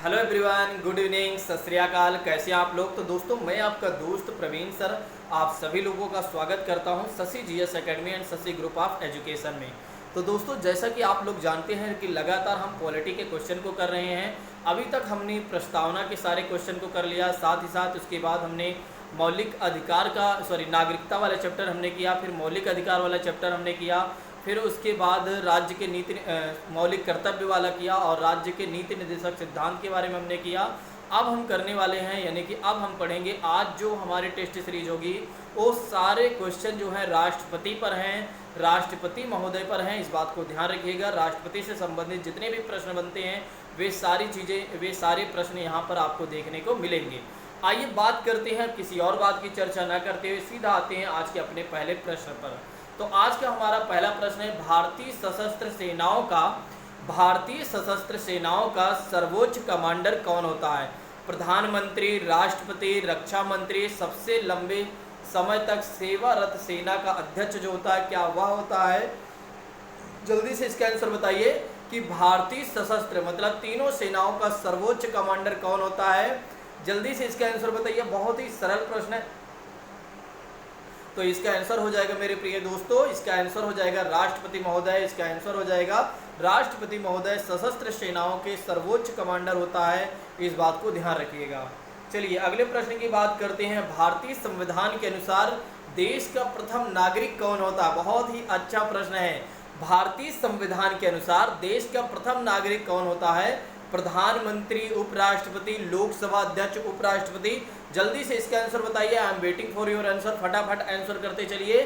Hello everyone, good evening, सत श्री अकाल। कैसे हैं आप लोग। तो दोस्तों, मैं आपका दोस्त प्रवीण सर आप सभी लोगों का स्वागत करता हूं Shashi GS academy and Shashi group of education में। तो दोस्तों, जैसा कि आप लोग जानते हैं कि लगातार हम पॉलिटी के क्वेश्चन को कर रहे हैं। अभी तक हमने प्रस्तावना के सारे क्वेश्चन को कर लिया, साथ ही साथ उसके बाद हमने मौलिक अधिकार का नागरिकता वाला चैप्टर हमने किया, फिर मौलिक अधिकार वाला चैप्टर हमने किया, फिर उसके बाद राज्य के नीति मौलिक कर्तव्य वाला किया और राज्य के नीति निर्देशक सिद्धांत के बारे में हमने किया। अब हम करने वाले हैं, यानी कि अब हम पढ़ेंगे आज जो हमारी टेस्ट सीरीज होगी वो सारे क्वेश्चन जो हैं राष्ट्रपति पर हैं, राष्ट्रपति महोदय पर हैं। इस बात को ध्यान रखिएगा। राष्ट्रपति से संबंधित जितने भी प्रश्न बनते हैं वे सारे प्रश्न यहाँ पर आपको देखने को मिलेंगे। आइए बात करते हैं, किसी और बात की चर्चा न करते हुए सीधा आते हैं आज के अपने पहले प्रश्न पर। तो आज का हमारा पहला प्रश्न है, भारतीय सशस्त्र सेनाओं का सर्वोच्च कमांडर कौन होता है। प्रधानमंत्री, राष्ट्रपति, रक्षा मंत्री, सबसे लंबे समय तक सेवारत सेना का अध्यक्ष जो होता है, क्या वह होता है। जल्दी से इसका आंसर बताइए कि भारतीय सशस्त्र मतलब तीनों सेनाओं का सर्वोच्च कमांडर कौन होता है। जल्दी से इसका आंसर बताइए। बहुत ही सरल प्रश्न है। तो इसका आंसर हो जाएगा मेरे प्रिय दोस्तों, इसका आंसर हो जाएगा राष्ट्रपति महोदय। इसका आंसर हो जाएगा राष्ट्रपति महोदय सशस्त्र सेनाओं के सर्वोच्च कमांडर होता है। इस बात को ध्यान रखिएगा। चलिए अगले प्रश्न की बात करते हैं। भारतीय संविधान के अनुसार देश का प्रथम नागरिक कौन होता है। बहुत ही अच्छा प्रश्न है। भारतीय संविधान के अनुसार देश का प्रथम नागरिक कौन होता है। प्रधानमंत्री, उपराष्ट्रपति, लोकसभा अध्यक्ष, उपराष्ट्रपति। जल्दी से इसका आंसर बताइए। I am waiting for your answer. फटाफट आंसर करते चलिए,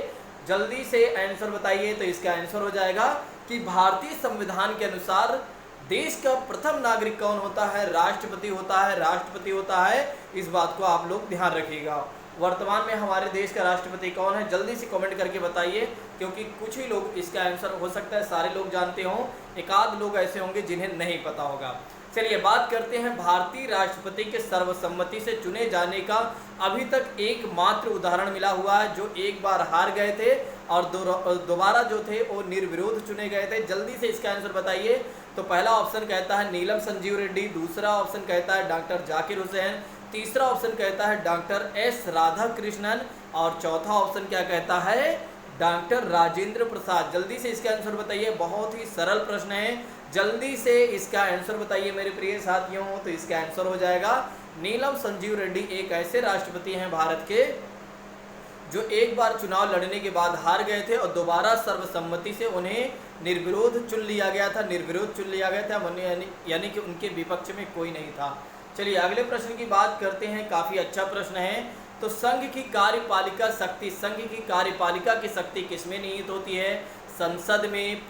जल्दी से आंसर बताइए। तो इसका आंसर हो जाएगा कि भारतीय संविधान के अनुसार देश का प्रथम नागरिक कौन होता है। राष्ट्रपति होता है, राष्ट्रपति होता है। इस बात को आप लोग ध्यान रखिएगा। वर्तमान में हमारे देश का राष्ट्रपति कौन है, जल्दी से कमेंट करके बताइए, क्योंकि कुछ ही लोग इसका आंसर हो सकता है सारे लोग जानते हों, एक आध लोग ऐसे होंगे जिन्हें नहीं पता होगा। चलिए बात करते हैं भारतीय राष्ट्रपति के सर्वसम्मति से चुने जाने का अभी तक एकमात्र उदाहरण मिला हुआ है, जो एक बार हार गए थे और दोबारा जो थे वो निर्विरोध चुने गए थे। जल्दी से इसका आंसर बताइए। तो पहला ऑप्शन कहता है नीलम संजीव रेड्डी, दूसरा ऑप्शन कहता है डॉक्टर जाकिर हुसैन, तीसरा ऑप्शन कहता है डॉक्टर एस राधाकृष्णन और चौथा ऑप्शन क्या कहता है, डॉक्टर राजेंद्र प्रसाद। जल्दी से इसका आंसर बताइए। बहुत ही सरल प्रश्न है, जल्दी से इसका आंसर बताइए मेरे प्रिय साथियों। तो इसका आंसर हो जाएगा नीलम संजीव रेड्डी। एक ऐसे राष्ट्रपति हैं भारत के जो एक बार चुनाव लड़ने के बाद हार गए थे और दोबारा सर्वसम्मति से उन्हें निर्विरोध चुन लिया गया था। यानी कि उनके विपक्ष में कोई नहीं था। चलिए अगले प्रश्न की बात करते हैं। काफ़ी अच्छा प्रश्न है। तो संघ की कार्यपालिका की शक्ति किसमें निहित होती है। संसद में,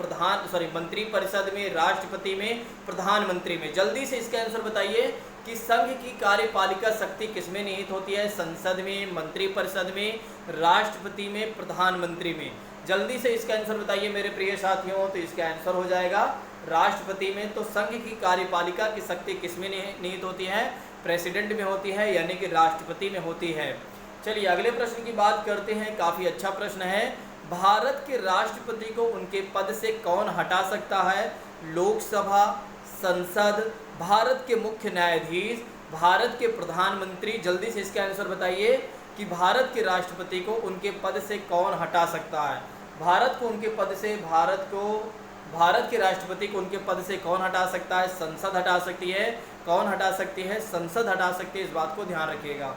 मंत्री परिषद में, राष्ट्रपति में, प्रधानमंत्री में। जल्दी से इसका आंसर बताइए कि संघ की कार्यपालिका शक्ति किसमें निहित होती है। संसद में, मंत्री परिषद में, राष्ट्रपति में, प्रधानमंत्री में। जल्दी से इसका आंसर बताइए मेरे प्रिय साथियों। तो इसका आंसर हो जाएगा राष्ट्रपति में। तो संघ की कार्यपालिका की शक्ति किसमें निहित होती है, प्रेसिडेंट में होती है, यानी कि राष्ट्रपति में होती है। चलिए अगले प्रश्न की बात करते हैं। काफ़ी अच्छा प्रश्न है। भारत के राष्ट्रपति को उनके पद से कौन हटा सकता है। लोकसभा, संसद, भारत के मुख्य न्यायाधीश, भारत के प्रधानमंत्री। जल्दी से इसका आंसर बताइए कि भारत के राष्ट्रपति को उनके पद से कौन हटा सकता है। भारत के राष्ट्रपति को उनके पद से कौन हटा सकता है। संसद हटा सकती है। कौन हटा सकती है, संसद हटा सकती है। इस बात को ध्यान रखिएगा।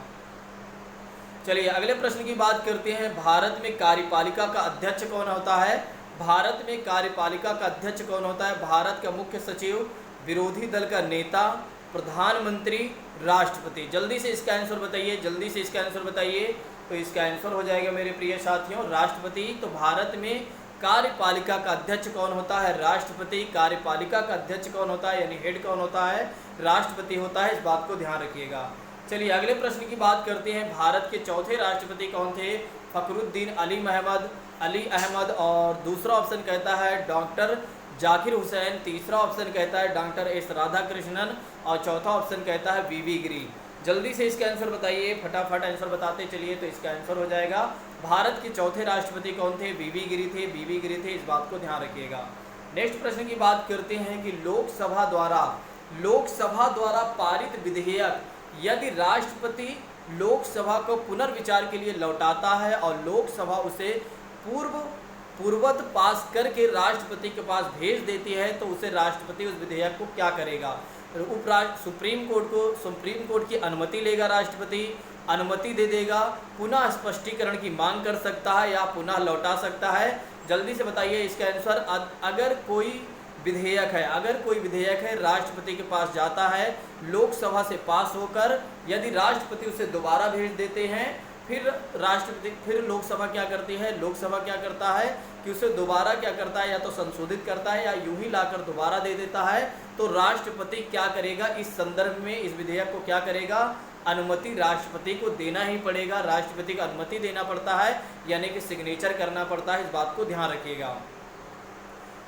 चलिए अगले प्रश्न की बात करते हैं। भारत में कार्यपालिका का अध्यक्ष कौन होता है। भारत में कार्यपालिका का अध्यक्ष कौन होता है। भारत का मुख्य सचिव, विरोधी दल का नेता, प्रधानमंत्री, राष्ट्रपति। जल्दी से इसका आंसर बताइए, जल्दी से इसका आंसर बताइए। तो इसका आंसर हो जाएगा मेरे प्रिय साथियों राष्ट्रपति। तो भारत में कार्यपालिका का अध्यक्ष कौन होता है, राष्ट्रपति। कार्यपालिका का अध्यक्ष कौन होता है, यानी हेड कौन होता है, राष्ट्रपति होता है। इस बात को ध्यान रखिएगा। चलिए अगले प्रश्न की बात करते हैं। भारत के चौथे राष्ट्रपति कौन थे। फखरुद्दीन अली अहमद और दूसरा ऑप्शन कहता है डॉक्टर जाकिर हुसैन, तीसरा ऑप्शन कहता है डॉक्टर एस राधाकृष्णन और चौथा ऑप्शन कहता है वीवी गिरी। जल्दी से इसका आंसर बताइए, फटाफट आंसर बताते चलिए। तो इसका आंसर हो जाएगा भारत के चौथे राष्ट्रपति कौन थे, वीवी गिरी थे। इस बात को ध्यान रखिएगा। नेक्स्ट प्रश्न की बात करते हैं कि लोकसभा द्वारा लोकसभा द्वारा पारित विधेयक यदि राष्ट्रपति लोकसभा को पुनर्विचार के लिए लौटाता है और लोकसभा उसे पूर्ववत पास करके राष्ट्रपति के पास भेज देती है, तो उसे राष्ट्रपति उस विधेयक को क्या करेगा? सुप्रीम कोर्ट की अनुमति लेगा, राष्ट्रपति अनुमति दे देगा, पुनः स्पष्टीकरण की मांग कर सकता है या पुनः लौटा सकता है। जल्दी से बताइए इसका आंसर। अगर कोई विधेयक है राष्ट्रपति के पास जाता है, लोकसभा से पास होकर, यदि राष्ट्रपति उसे दोबारा भेज देते हैं, फिर लोकसभा क्या करती है? लोकसभा क्या करता है कि उसे दोबारा क्या करता है, या तो संशोधित करता है या यूं ही लाकर दोबारा दे देता है। तो राष्ट्रपति क्या करेगा इस संदर्भ में? इस विधेयक को क्या करेगा? अनुमति राष्ट्रपति को देना ही पड़ेगा। राष्ट्रपति को अनुमति देना पड़ता है, यानी कि सिग्नेचर करना पड़ता है। इस बात को ध्यान रखिएगा।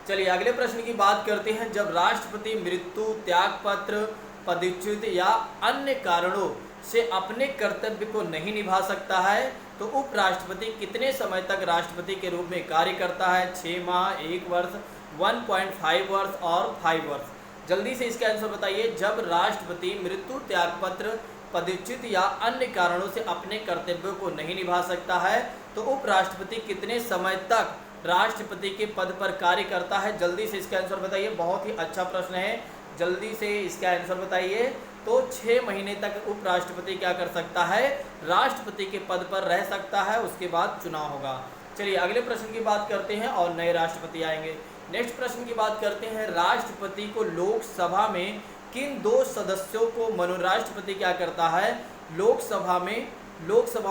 चलिए अगले प्रश्न की बात करते हैं। जब राष्ट्रपति मृत्यु, त्यागपत्र, पदच्युत या अन्य कारणों से अपने कर्तव्य को नहीं निभा सकता है, तो उपराष्ट्रपति कितने समय तक राष्ट्रपति के रूप में कार्य करता है? 6 माह, 1 वर्ष, 1.5 वर्ष और 5 वर्ष। जल्दी से इसका आंसर बताइए। जब राष्ट्रपति मृत्यु, त्यागपत्र, पदच्युत या अन्य कारणों से अपने कर्तव्यों को नहीं निभा सकता है, तो उपराष्ट्रपति कितने समय तक राष्ट्रपति के पद पर कार्य करता है? जल्दी से इसका आंसर बताइए। बहुत ही अच्छा प्रश्न है, जल्दी से इसका आंसर बताइए। तो 6 महीने तक उपराष्ट्रपति क्या कर सकता है? राष्ट्रपति के पद पर रह सकता है, उसके बाद चुनाव होगा। चलिए अगले प्रश्न की बात करते हैं और नए राष्ट्रपति आएंगे। नेक्स्ट प्रश्न की बात करते हैं। राष्ट्रपति को लोकसभा में किन 2 सदस्यों को राष्ट्रपति क्या करता है? लोकसभा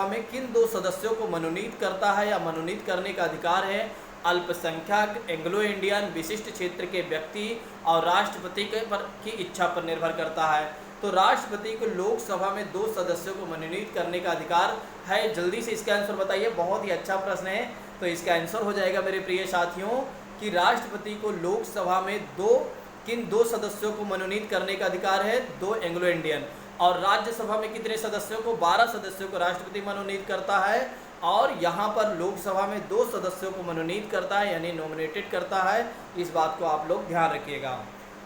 में किन 2 सदस्यों को मनोनीत करता है या मनोनीत करने का अधिकार है? अल्पसंख्यक, एंग्लो इंडियन, विशिष्ट क्षेत्र के व्यक्ति और राष्ट्रपति की इच्छा पर निर्भर करता है। तो राष्ट्रपति को लोकसभा में 2 सदस्यों को मनोनीत करने का अधिकार है। जल्दी से इसका आंसर बताइए। बहुत ही अच्छा प्रश्न है। तो इसका आंसर हो जाएगा मेरे प्रिय साथियों कि राष्ट्रपति को लोकसभा में किन 2 सदस्यों को मनोनीत करने का अधिकार है? 2 एंग्लो इंडियन। और राज्यसभा में कितने सदस्यों को? 12 सदस्यों को राष्ट्रपति मनोनीत करता है। और यहाँ पर लोकसभा में 2 सदस्यों को मनोनीत करता है, यानी नॉमिनेटेड करता है। इस बात को आप लोग ध्यान रखिएगा।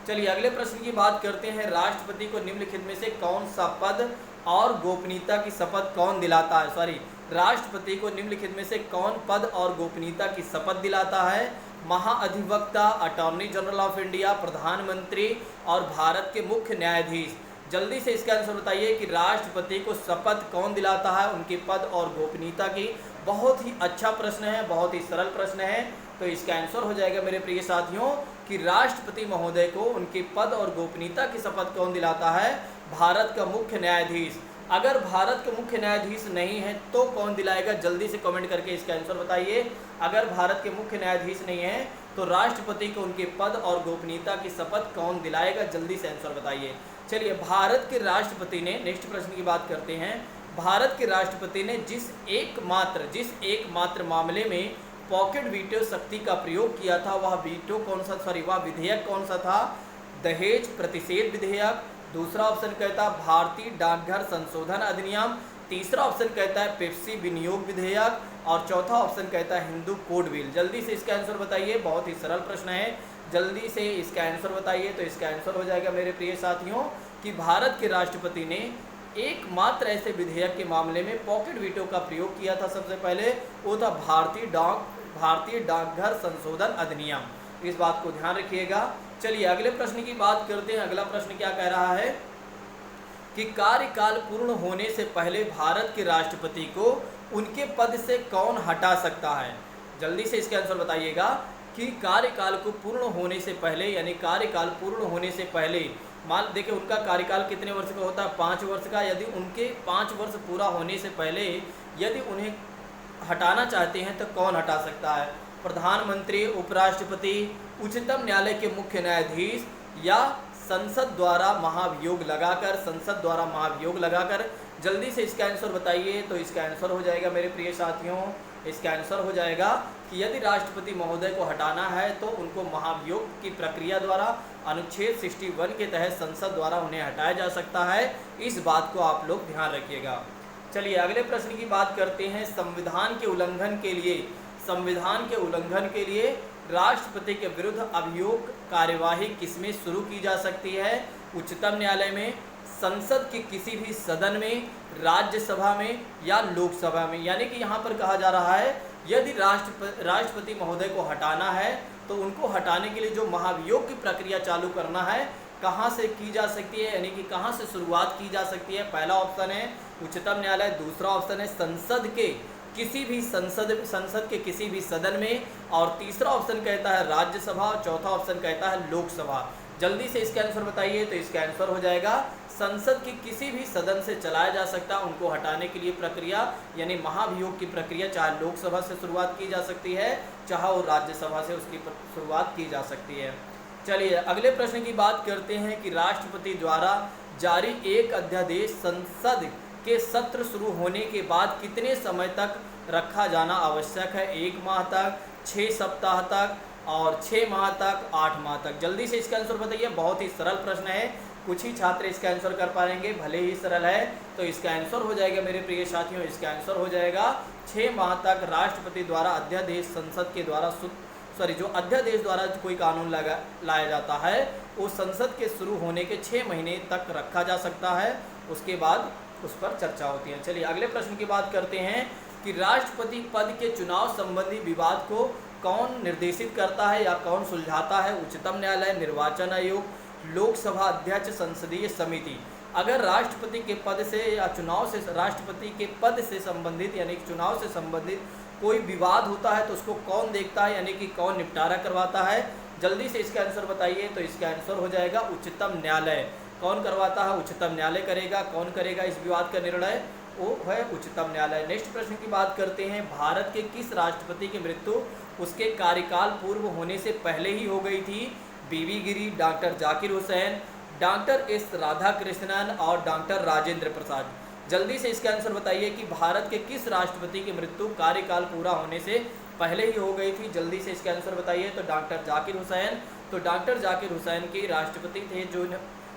चलिए अगले प्रश्न की बात करते हैं। राष्ट्रपति को निम्नलिखित में से कौन सा पद और गोपनीयता की शपथ कौन दिलाता है? राष्ट्रपति को निम्नलिखित में से कौन पद और गोपनीयता की शपथ दिलाता है? महाअधिवक्ता, अटॉर्नी जनरल ऑफ इंडिया, प्रधानमंत्री और भारत के मुख्य न्यायाधीश। जल्दी से इसका आंसर बताइए कि राष्ट्रपति को शपथ कौन दिलाता है उनके पद और गोपनीयता की? बहुत ही अच्छा प्रश्न है, बहुत ही सरल प्रश्न है। तो इसका आंसर हो जाएगा मेरे प्रिय साथियों कि राष्ट्रपति महोदय को उनके पद और गोपनीयता की शपथ कौन दिलाता है? भारत का मुख्य न्यायाधीश। अगर भारत के मुख्य न्यायाधीश नहीं है तो कौन दिलाएगा? जल्दी से कमेंट करके इसका आंसर बताइए। अगर भारत के मुख्य न्यायाधीश नहीं है तो राष्ट्रपति को उनके पद और गोपनीयता की शपथ कौन दिलाएगा? जल्दी से आंसर बताइए। चलिए भारत के राष्ट्रपति ने, नेक्स्ट प्रश्न की बात करते हैं। भारत के राष्ट्रपति ने जिस एकमात्र मामले में पॉकेट वीटो शक्ति का प्रयोग किया था वह विधेयक कौन सा था? दहेज प्रतिषेध विधेयक। दूसरा ऑप्शन कहता है भारतीय डाकघर संशोधन अधिनियम। तीसरा ऑप्शन कहता है पेप्सी विनियोग विधेयक। और चौथा ऑप्शन कहता है हिंदू कोड बिल। जल्दी से इसका आंसर बताइए। बहुत ही सरल प्रश्न है, जल्दी से इसका आंसर बताइए। तो इसका आंसर हो जाएगा मेरे प्रिय साथियों कि भारत के राष्ट्रपति ने एकमात्र ऐसे विधेयक के मामले में पॉकेट वीटो का प्रयोग किया था सबसे पहले, वो था भारतीय डाकघर संशोधन अधिनियम। इस बात को ध्यान रखिएगा। चलिए अगले प्रश्न की बात करते हैं। अगला प्रश्न क्या कह रहा है कि कार्यकाल पूर्ण होने से पहले भारत के राष्ट्रपति को उनके पद से कौन हटा सकता है? जल्दी से इसका आंसर बताइएगा कि कार्यकाल को पूर्ण होने से पहले, यानी कार्यकाल पूर्ण होने से पहले, मान देखिए उनका कार्यकाल कितने वर्ष का होता है? 5 वर्ष का। यदि उनके 5 वर्ष पूरा होने से पहले यदि उन्हें हटाना चाहते हैं तो कौन हटा सकता है? प्रधानमंत्री, उपराष्ट्रपति, उच्चतम न्यायालय के मुख्य न्यायाधीश या संसद द्वारा महाभियोग लगाकर। जल्दी से इसका आंसर बताइए। तो इसका आंसर हो जाएगा मेरे प्रिय साथियों, इसका आंसर हो जाएगा कि यदि राष्ट्रपति महोदय को हटाना है तो उनको महाभियोग की प्रक्रिया द्वारा अनुच्छेद 61 के तहत संसद द्वारा उन्हें हटाया जा सकता है। इस बात को आप लोग ध्यान रखिएगा। चलिए अगले प्रश्न की बात करते हैं। संविधान के उल्लंघन के लिए राष्ट्रपति के विरुद्ध अभियोग कार्यवाही किसमें शुरू की जा सकती है? उच्चतम न्यायालय में, संसद के किसी भी सदन में, राज्यसभा में या लोकसभा में। यानी कि यहाँ पर कहा जा रहा है यदि राष्ट्रपति महोदय को हटाना है तो उनको हटाने के लिए जो महाभियोग की प्रक्रिया चालू करना है कहाँ से की जा सकती है, यानी कि कहाँ से शुरुआत की जा सकती है? पहला ऑप्शन है उच्चतम न्यायालय, दूसरा ऑप्शन है संसद के किसी भी सदन में, और तीसरा ऑप्शन कहता है राज्यसभा, और चौथा ऑप्शन कहता है लोकसभा। जल्दी से इसका आंसर बताइए। तो इसका आंसर हो जाएगा संसद के किसी भी सदन से चलाया जा सकता है उनको हटाने के लिए प्रक्रिया, यानी महाभियोग की प्रक्रिया चाहे लोकसभा से शुरुआत की जा सकती है चाहे वो राज्यसभा से उसकी शुरुआत की जा सकती है। चलिए अगले प्रश्न की बात करते हैं कि राष्ट्रपति द्वारा जारी एक अध्यादेश संसद के सत्र शुरू होने के बाद कितने समय तक रखा जाना आवश्यक है? 1 माह तक, 6 सप्ताह तक, और 6 माह तक, 8 माह तक। जल्दी से इसका आंसर बताइए। बहुत ही सरल प्रश्न है, कुछ ही छात्र इसका आंसर कर पाएंगे, भले ही सरल है। तो इसका आंसर हो जाएगा मेरे प्रिय साथियों, इसका आंसर हो जाएगा 6 माह तक राष्ट्रपति द्वारा अध्यादेश संसद के द्वारा जो अध्यादेश द्वारा कोई कानून लाया जाता है वो संसद के शुरू होने के 6 महीने तक रखा जा सकता है, उसके बाद उस पर चर्चा होती है। चलिए अगले प्रश्न की बात करते हैं कि राष्ट्रपति पद के चुनाव संबंधी विवाद को कौन निर्देशित करता है या कौन सुलझाता है? उच्चतम न्यायालय, निर्वाचन आयोग, लोकसभा अध्यक्ष, संसदीय समिति। अगर राष्ट्रपति के पद से या चुनाव से राष्ट्रपति के पद से संबंधित यानी चुनाव से संबंधित कोई विवाद होता है तो उसको कौन देखता है, यानी कि कौन निपटारा करवाता है? जल्दी से इसका आंसर बताइए। तो इसका आंसर हो जाएगा उच्चतम न्यायालय। कौन करवाता है? उच्चतम न्यायालय करेगा। कौन करेगा इस विवाद का निर्णय? वो है उच्चतम न्यायालय। नेक्स्ट प्रश्न की बात करते हैं, भारत के किस राष्ट्रपति की मृत्यु उसके कार्यकाल पूर्व होने से पहले ही हो गई थी? V V Giri, doctor Zakir Hussain, doctor S Radhakrishnan और डॉक्टर राजेंद्र प्रसाद। जल्दी से इसका आंसर बताइए कि भारत के किस राष्ट्रपति की मृत्यु कार्यकाल पूरा होने से पहले ही हो गई थी? जल्दी से इसका आंसर बताइए। तो डॉक्टर जाकिर हुसैन। तो डॉक्टर जाकिर हुसैन के राष्ट्रपति थे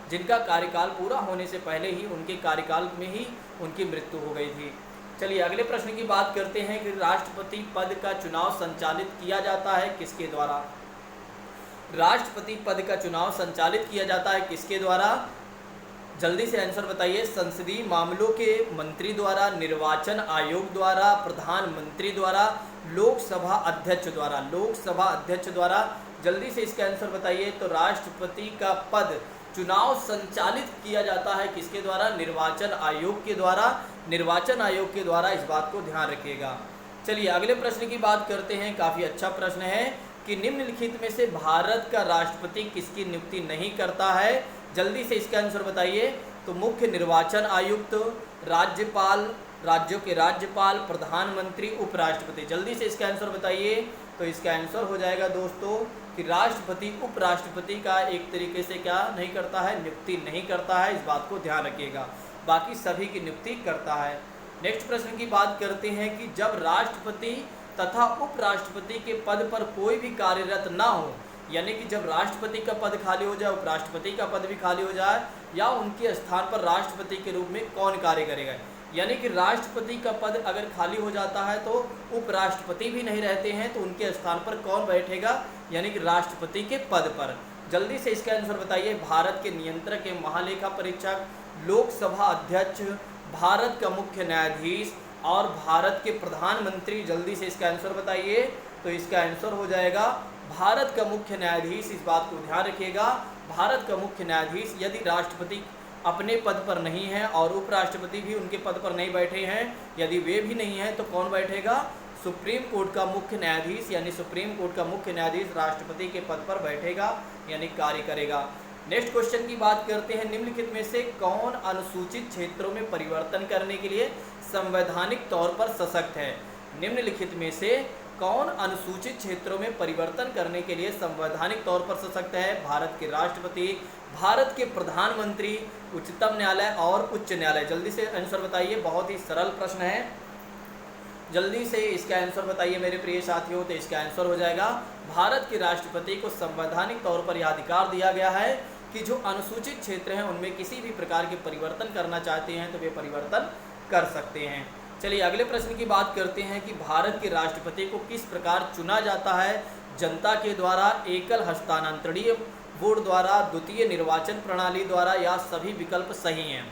जिनका कार्यकाल पूरा होने से पहले ही उनके कार्यकाल में ही उनकी मृत्यु हो गई थी। चलिए अगले प्रश्न की बात करते हैं कि राष्ट्रपति पद का चुनाव संचालित किया जाता है किसके द्वारा? राष्ट्रपति पद का चुनाव संचालित किया जाता है किसके द्वारा? जल्दी से आंसर बताइए। संसदीय मामलों के मंत्री द्वारा, निर्वाचन आयोग द्वारा, प्रधानमंत्री द्वारा, लोकसभा अध्यक्ष द्वारा। लोकसभा अध्यक्ष द्वारा। जल्दी से इसका आंसर बताइए। तो राष्ट्रपति का पद चुनाव संचालित किया जाता है किसके द्वारा? निर्वाचन आयोग के द्वारा। निर्वाचन आयोग के द्वारा, इस बात को ध्यान रखिएगा। चलिए अगले प्रश्न की बात करते हैं। काफ़ी अच्छा प्रश्न है कि निम्नलिखित में से भारत का राष्ट्रपति किसकी नियुक्ति नहीं करता है? जल्दी से इसका आंसर बताइए। तो मुख्य निर्वाचन आयुक्त, राज्यपाल, राज्यों के राज्यपाल, प्रधानमंत्री, उपराष्ट्रपति। जल्दी से इसका आंसर बताइए। तो इसका आंसर हो जाएगा दोस्तों कि राष्ट्रपति उपराष्ट्रपति का एक तरीके से क्या नहीं करता है? नियुक्ति नहीं करता है, इस बात को ध्यान रखिएगा। बाकी सभी की नियुक्ति करता है। नेक्स्ट प्रश्न की बात करते हैं कि जब राष्ट्रपति तथा उपराष्ट्रपति के पद पर कोई भी कार्यरत ना हो, यानी कि जब राष्ट्रपति का पद खाली हो जाए, उपराष्ट्रपति का पद भी खाली हो जाए, या उनके स्थान पर राष्ट्रपति के रूप में कौन कार्य करेगा? यानी कि राष्ट्रपति का पद अगर खाली हो जाता है तो उपराष्ट्रपति भी नहीं रहते हैं, तो उनके स्थान पर कौन बैठेगा? यानी कि राष्ट्रपति के पद पर। जल्दी से इसका आंसर बताइए। भारत के नियंत्रक एवं महालेखा परीक्षक, लोकसभा अध्यक्ष, भारत का मुख्य न्यायाधीश और भारत के प्रधानमंत्री। जल्दी से इसका आंसर बताइए। तो इसका आंसर हो जाएगा भारत का मुख्य न्यायाधीश। इस बात को ध्यान रखिएगा। भारत का मुख्य न्यायाधीश, यदि राष्ट्रपति अपने पद पर नहीं है और उपराष्ट्रपति भी उनके पद पर नहीं बैठे हैं, यदि वे भी नहीं हैं तो कौन बैठेगा? सुप्रीम कोर्ट का मुख्य न्यायाधीश, यानी सुप्रीम कोर्ट का मुख्य न्यायाधीश राष्ट्रपति के पद पर बैठेगा, यानी कार्य करेगा। नेक्स्ट क्वेश्चन की बात करते हैं। निम्नलिखित में से कौन अनुसूचित क्षेत्रों में परिवर्तन करने के लिए संवैधानिक तौर पर सशक्त है? निम्नलिखित में से कौन अनुसूचित क्षेत्रों में परिवर्तन करने के लिए संवैधानिक तौर पर सशक्त है? भारत के राष्ट्रपति, भारत के प्रधानमंत्री, उच्चतम न्यायालय और उच्च न्यायालय। जल्दी से आंसर बताइए। बहुत ही सरल प्रश्न है, जल्दी से इसका आंसर बताइए मेरे प्रिय साथियों। तो इसका आंसर हो जाएगा भारत के राष्ट्रपति को संवैधानिक तौर पर यह अधिकार दिया गया है कि जो अनुसूचित क्षेत्र हैं उनमें किसी भी प्रकार के परिवर्तन करना चाहते हैं तो वे परिवर्तन कर सकते हैं। चलिए अगले प्रश्न की बात करते हैं कि भारत के राष्ट्रपति को किस प्रकार चुना जाता है? जनता के द्वारा, एकल हस्तांतरणीय वोट द्वारा, द्वितीय निर्वाचन प्रणाली द्वारा, या सभी विकल्प सही हैं।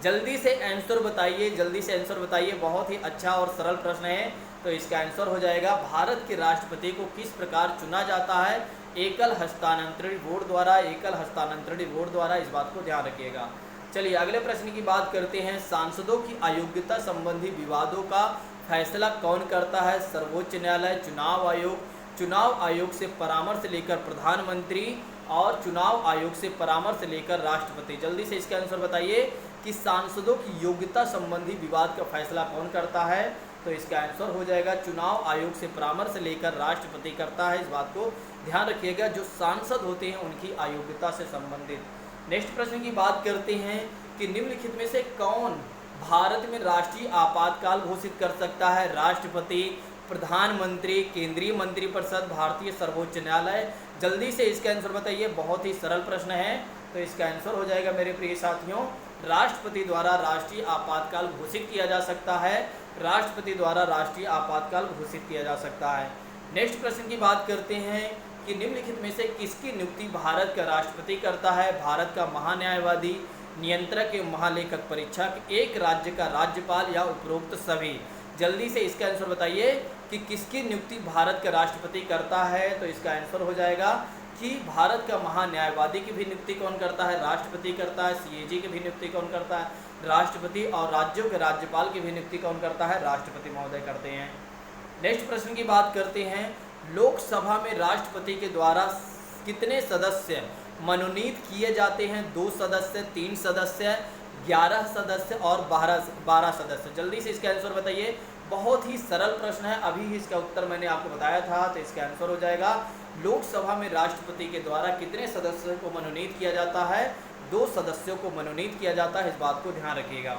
जल्दी से आंसर बताइए, जल्दी से आंसर बताइए। बहुत ही अच्छा और सरल प्रश्न है, तो इसका आंसर हो जाएगा भारत के राष्ट्रपति को किस प्रकार चुना जाता है? एकल हस्तांतरणीय वोट द्वारा, एकल हस्तांतरणीय वोट द्वारा, इस बात को ध्यान रखिएगा। चलिए अगले प्रश्न की बात करते हैं। सांसदों की अयोग्यता संबंधी विवादों का फैसला कौन करता है? सर्वोच्च न्यायालय, चुनाव आयोग, चुनाव आयोग से परामर्श लेकर प्रधानमंत्री, और चुनाव आयोग से परामर्श लेकर राष्ट्रपति। जल्दी से इसका आंसर बताइए कि सांसदों की योग्यता संबंधी विवाद का फैसला कौन करता है? तो इसका आंसर हो जाएगा चुनाव आयोग से परामर्श लेकर राष्ट्रपति करता है। इस बात को ध्यान रखिएगा, जो सांसद होते हैं उनकी अयोग्यता से संबंधित। नेक्स्ट प्रश्न की बात करते हैं कि निम्नलिखित में से कौन भारत में राष्ट्रीय आपातकाल घोषित कर सकता है? राष्ट्रपति, प्रधानमंत्री, केंद्रीय मंत्रिपरिषद, भारतीय सर्वोच्च न्यायालय। जल्दी से इसका आंसर बताइए। बहुत ही सरल प्रश्न है, तो इसका आंसर हो जाएगा मेरे प्रिय साथियों, राष्ट्रपति द्वारा राष्ट्रीय आपातकाल घोषित किया जा सकता है। राष्ट्रपति द्वारा राष्ट्रीय आपातकाल घोषित किया जा सकता है। नेक्स्ट प्रश्न की बात करते हैं कि निम्नलिखित में से किसकी नियुक्ति भारत का राष्ट्रपति करता है? भारत का महान्यायवादी, नियंत्रक एवं महालेखक परीक्षक, एक राज्य का राज्यपाल, या उपरोक्त सभी। जल्दी से इसका आंसर बताइए कि किसकी नियुक्ति भारत का राष्ट्रपति करता है? तो इसका आंसर हो जाएगा कि भारत का महान्यायवादी की भी नियुक्ति कौन करता है? राष्ट्रपति करता है। सीएजी की भी नियुक्ति कौन करता है? राष्ट्रपति। और राज्यों के राज्यपाल की भी नियुक्ति कौन करता है? राष्ट्रपति महोदय करते हैं। नेक्स्ट प्रश्न की बात करते हैं। लोकसभा में राष्ट्रपति के द्वारा कितने सदस्य मनोनीत किए जाते हैं? 2 सदस्य, 3 सदस्य, 11 सदस्य और 12 सदस्य। जल्दी से इसका आंसर बताइए। बहुत ही सरल प्रश्न है, अभी ही इसका उत्तर मैंने आपको बताया था, तो इसका आंसर हो जाएगा लोकसभा में राष्ट्रपति के द्वारा कितने सदस्यों को मनोनीत किया जाता है? 2 सदस्यों को मनोनीत किया जाता है। इस बात को ध्यान रखिएगा।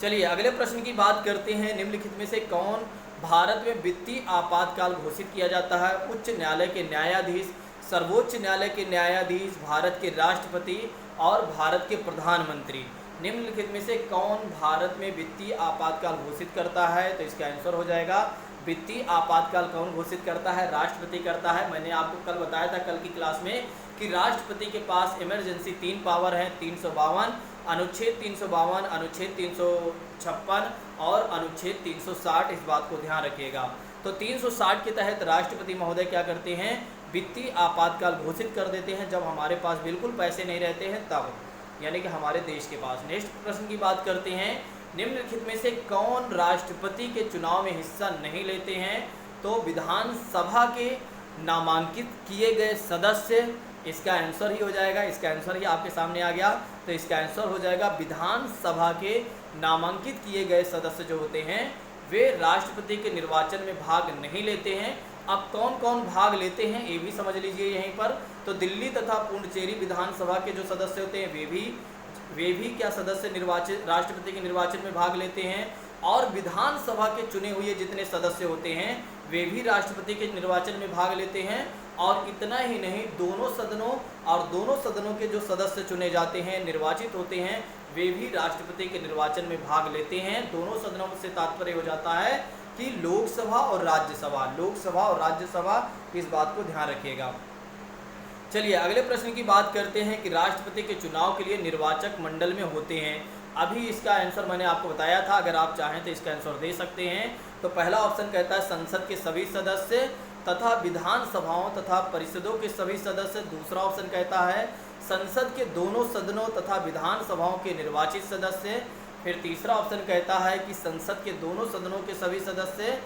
चलिए अगले प्रश्न की बात करते हैं। निम्नलिखित में से कौन भारत में वित्तीय आपातकाल घोषित किया जाता है? उच्च न्यायालय के न्यायाधीश, सर्वोच्च न्यायालय के न्यायाधीश, भारत के राष्ट्रपति और भारत के प्रधानमंत्री। निम्नलिखित में से कौन भारत में वित्तीय आपातकाल घोषित करता है? तो इसका आंसर हो जाएगा वित्तीय आपातकाल कौन घोषित करता है? राष्ट्रपति करता है। मैंने आपको कल बताया था कल की क्लास में कि राष्ट्रपति के पास इमरजेंसी 3 पावर हैं, 352, अनुच्छेद 352, अनुच्छेद 356 और अनुच्छेद 360। इस बात को ध्यान रखिएगा। तो 360 के तहत राष्ट्रपति महोदय क्या करते हैं? वित्तीय आपातकाल घोषित कर देते हैं, जब हमारे पास बिल्कुल पैसे नहीं रहते हैं तब, यानी कि हमारे देश के पास। नेक्स्ट प्रश्न की बात करते हैं। निम्नलिखित में से कौन राष्ट्रपति के चुनाव में हिस्सा नहीं लेते हैं? तो विधानसभा के नामांकित किए गए सदस्य, इसका आंसर ही हो जाएगा, इसका आंसर ही आपके सामने आ गया। तो इसका आंसर हो जाएगा विधानसभा के नामांकित किए गए सदस्य जो होते हैं वे राष्ट्रपति के निर्वाचन में भाग नहीं लेते हैं। अब कौन कौन भाग लेते हैं ये भी समझ लीजिए यहीं पर। तो दिल्ली तथा पुडुचेरी विधानसभा के जो सदस्य होते हैं वे भी क्या सदस्य निर्वाचित राष्ट्रपति के निर्वाचन में भाग लेते हैं, और विधानसभा के चुने हुए जितने सदस्य होते हैं वे भी राष्ट्रपति के निर्वाचन में भाग लेते हैं। और इतना ही नहीं, दोनों सदनों के जो सदस्य चुने जाते हैं, निर्वाचित होते हैं, वे भी राष्ट्रपति के निर्वाचन में भाग लेते हैं। दोनों सदनों से तात्पर्य हो जाता है कि लोकसभा और राज्यसभा, इस बात को ध्यान रखिएगा। चलिए अगले प्रश्न की बात करते हैं कि राष्ट्रपति के चुनाव के लिए निर्वाचक मंडल में होते हैं। अभी इसका आंसर मैंने आपको बताया था, अगर आप चाहें तो इसका आंसर दे सकते हैं। तो पहला ऑप्शन कहता है संसद के सभी सदस्य तथा विधानसभाओं तथा परिषदों के सभी सदस्य। दूसरा ऑप्शन कहता है संसद के दोनों सदनों तथा विधानसभाओं के निर्वाचित सदस्य। फिर तीसरा ऑप्शन कहता है कि संसद के दोनों सदनों के सभी सदस्य।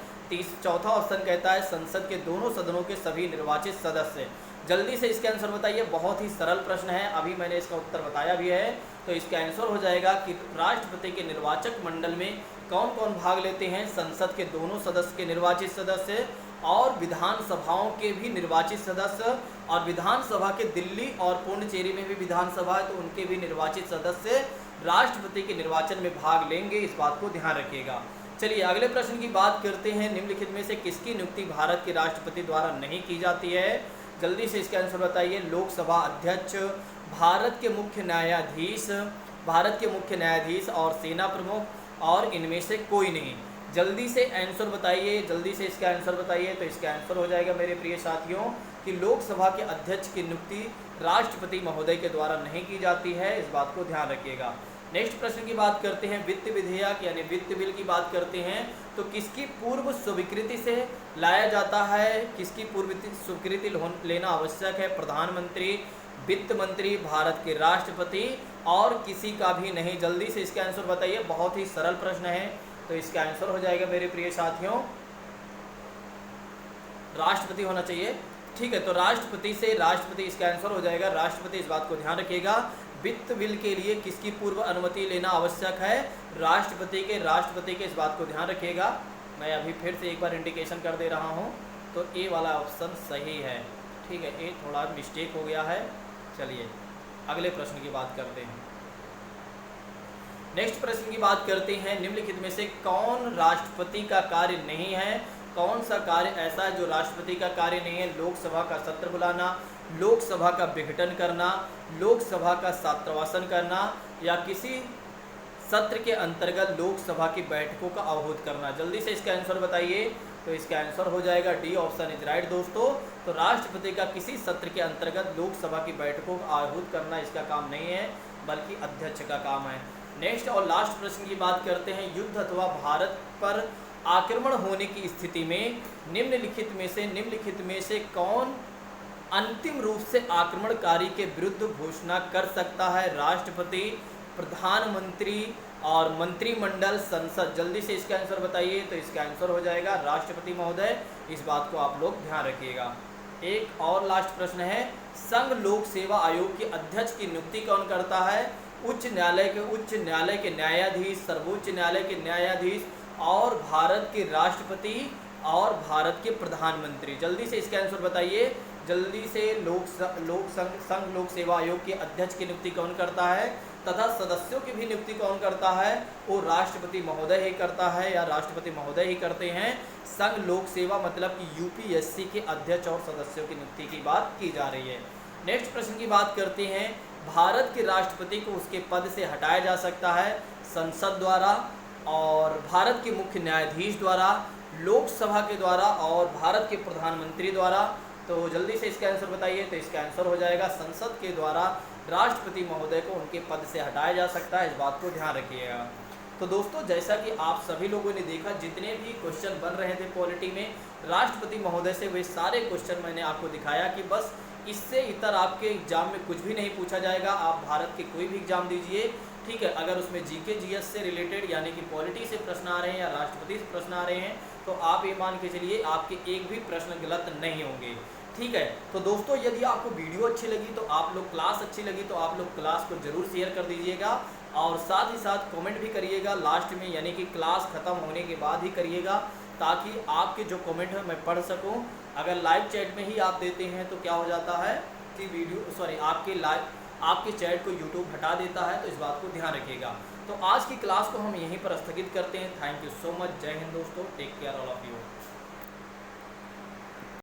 चौथा ऑप्शन कहता है संसद के दोनों सदनों के सभी निर्वाचित सदस्य। जल्दी से इसका आंसर बताइए। बहुत ही सरल प्रश्न है, अभी मैंने इसका उत्तर बताया भी है। तो इसका आंसर हो जाएगा कि राष्ट्रपति के निर्वाचक मंडल में कौन कौन भाग लेते हैं? संसद के दोनों सदस्य के निर्वाचित सदस्य, और विधानसभाओं के भी निर्वाचित सदस्य, और विधानसभा के दिल्ली और पुडुचेरी में भी विधानसभा है तो उनके भी निर्वाचित सदस्य राष्ट्रपति के निर्वाचन में भाग लेंगे। इस बात को ध्यान रखिएगा। चलिए अगले प्रश्न की बात करते हैं। निम्नलिखित में से किसकी नियुक्ति भारत के राष्ट्रपति द्वारा नहीं की जाती है? जल्दी से इसका आंसर बताइए। लोकसभा अध्यक्ष, भारत के मुख्य न्यायाधीश और सेना प्रमुख, और इनमें से कोई नहीं। जल्दी से आंसर बताइए, जल्दी से इसका आंसर बताइए। तो इसका आंसर हो जाएगा मेरे प्रिय साथियों कि लोकसभा के अध्यक्ष की नियुक्ति राष्ट्रपति महोदय के द्वारा नहीं की जाती है, इस बात को ध्यान रखिएगा। नेक्स्ट प्रश्न की बात करते हैं, वित्त विधेयक यानी वित्त बिल की बात करते हैं तो किसकी पूर्व स्वीकृति से लाया जाता है, किसकी पूर्व स्वीकृति लेना आवश्यक है? प्रधानमंत्री, वित्त मंत्री, भारत के राष्ट्रपति और किसी का भी नहीं। जल्दी से इसका आंसर बताइए, बहुत ही सरल प्रश्न है। तो इसका आंसर हो जाएगा मेरे प्रिय साथियों राष्ट्रपति होना चाहिए। ठीक है, तो राष्ट्रपति से राष्ट्रपति इसका आंसर हो जाएगा राष्ट्रपति, इस बात को ध्यान रखिएगा। वित्त बिल के लिए किसकी पूर्व अनुमति लेना आवश्यक है? राष्ट्रपति के, इस बात को ध्यान रखिएगा। मैं अभी फिर से एक बार इंडिकेशन कर दे रहा हूँ, तो ए वाला ऑप्शन सही है। ठीक है, ए थोड़ा मिस्टेक हो गया है। चलिए अगले प्रश्न की बात करते हैं। नेक्स्ट प्रश्न की बात करते हैं, निम्नलिखित में से कौन राष्ट्रपति का कार्य नहीं है? कौन सा कार्य ऐसा है जो राष्ट्रपति का कार्य नहीं है? लोकसभा का सत्र बुलाना, लोकसभा का विघटन करना, लोकसभा का छात्रवासन करना या किसी सत्र के अंतर्गत लोकसभा की बैठकों का आहूत करना। जल्दी से इसका आंसर बताइए। तो इसका आंसर हो जाएगा डी ऑप्शन इज राइट दोस्तों। तो राष्ट्रपति का किसी सत्र के अंतर्गत लोकसभा की बैठकों का आहूत करना इसका काम नहीं है, बल्कि अध्यक्ष का काम है। नेक्स्ट और लास्ट प्रश्न की बात करते हैं, युद्ध अथवा भारत पर आक्रमण होने की स्थिति में निम्नलिखित में से कौन अंतिम रूप से आक्रमणकारी के विरुद्ध घोषणा कर सकता है? राष्ट्रपति, प्रधानमंत्री और मंत्रिमंडल, संसद। जल्दी से इसका आंसर बताइए। तो इसका आंसर हो जाएगा राष्ट्रपति महोदय, इस बात को आप लोग ध्यान रखिएगा। एक और लास्ट प्रश्न है, संघ लोक सेवा आयोग के अध्यक्ष की नियुक्ति कौन करता है? उच्च न्यायालय के न्यायाधीश, सर्वोच्च न्यायालय के न्यायाधीश और भारत के राष्ट्रपति और भारत के प्रधानमंत्री। जल्दी से इसका आंसर बताइए। जल्दी से संघ लोक सेवा आयोग के अध्यक्ष की नियुक्ति कौन करता है तथा सदस्यों की भी नियुक्ति कौन करता है? वो राष्ट्रपति महोदय ही करता है या राष्ट्रपति महोदय ही करते हैं। संघ लोक सेवा मतलब कि यूपीएससी के अध्यक्ष और सदस्यों की नियुक्ति की बात की जा रही है। नेक्स्ट प्रश्न की बात करते हैं, भारत के राष्ट्रपति को उसके पद से हटाया जा सकता है संसद द्वारा और भारत के मुख्य न्यायाधीश द्वारा, लोकसभा के द्वारा और भारत के प्रधानमंत्री द्वारा। तो जल्दी से इसका आंसर बताइए। तो इसका आंसर हो जाएगा संसद के द्वारा राष्ट्रपति महोदय को उनके पद से हटाया जा सकता है, इस बात को ध्यान रखिएगा। तो दोस्तों जैसा कि आप सभी लोगों ने देखा, जितने भी क्वेश्चन बन रहे थे पॉलिटी में राष्ट्रपति महोदय से, वे सारे क्वेश्चन मैंने आपको दिखाया कि बस इससे इतर आपके एग्जाम में कुछ भी नहीं पूछा जाएगा। आप भारत के कोई भी एग्जाम दीजिए, ठीक है, अगर उसमें जीके जीएस से रिलेटेड यानी कि पॉलिटी से प्रश्न आ रहे हैं या राष्ट्रपति से प्रश्न आ रहे हैं, तो आप ये मान के चलिए आपके एक भी प्रश्न गलत नहीं होंगे। ठीक है, तो दोस्तों यदि आपको वीडियो अच्छी लगी तो आप लोग, क्लास अच्छी लगी तो आप लोग क्लास को जरूर शेयर कर दीजिएगा और साथ ही साथ कमेंट भी करिएगा लास्ट में, यानी कि क्लास ख़त्म होने के बाद ही करिएगा, ताकि आपके जो कमेंट है मैं पढ़ सकूं। अगर लाइव चैट में ही आप देते हैं तो क्या हो जाता है कि आपके चैट को यूट्यूब हटा देता है, तो इस बात को ध्यान रखिएगा। तो आज की क्लास को हम यहीं पर स्थगित करते हैं। Thank you so much. जय हिंद दोस्तों, take care all of you.